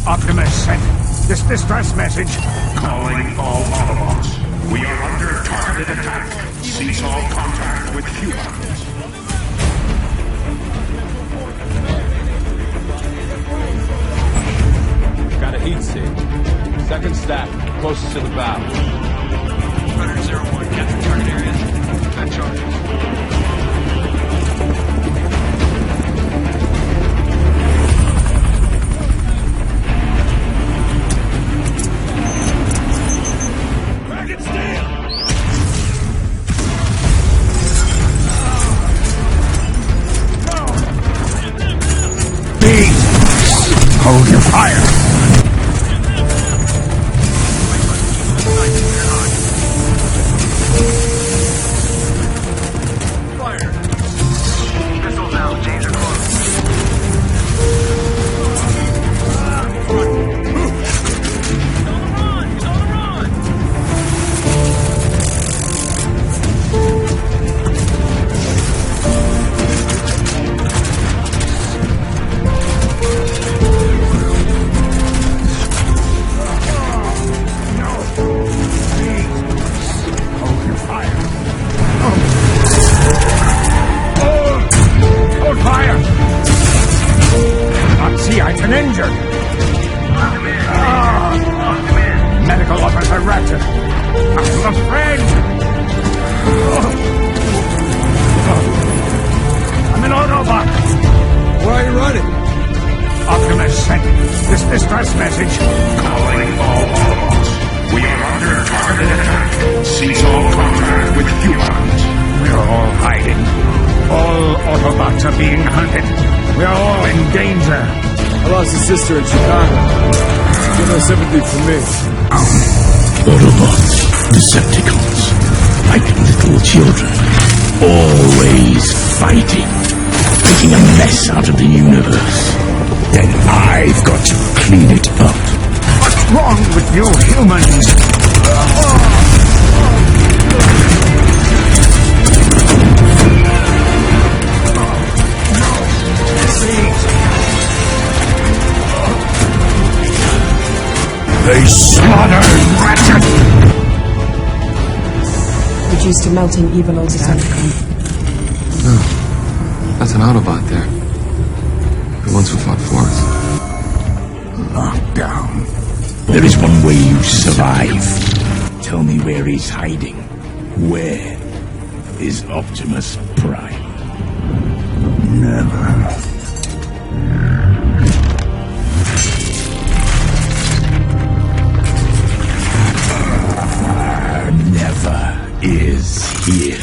Optimus sent this distress message. Calling all Autobots. We are under targeted attack. Cease all contact with humans. Got a heat sink. Second stack, closest to the bow. Predator 01, capture target area. That charges. Hold your fire! Fire! Missiles out, James are close. He's on the run! An injured. Medical officer Ratchet. I'm a friend. I'm an Autobot. Why are you running? Optimus sent this distress message. Calling all Autobots. We are under targeted attack. Cease all contact with humans. We're all hiding. All Autobots are being hunted. We're all in danger. I lost a sister in Chicago. Get no sympathy for me. Autobots, Decepticons, like little children, always fighting, making a mess out of the universe. Then I've got to clean it up. What's wrong with you humans? They slaughtered Ratchet! Reduced to melting evil old Decepticon. No. That's an Autobot there. The ones who fought for us. Lockdown. There is one way you survive. Tell me where he's hiding. Where is Optimus Prime? Never. Is here.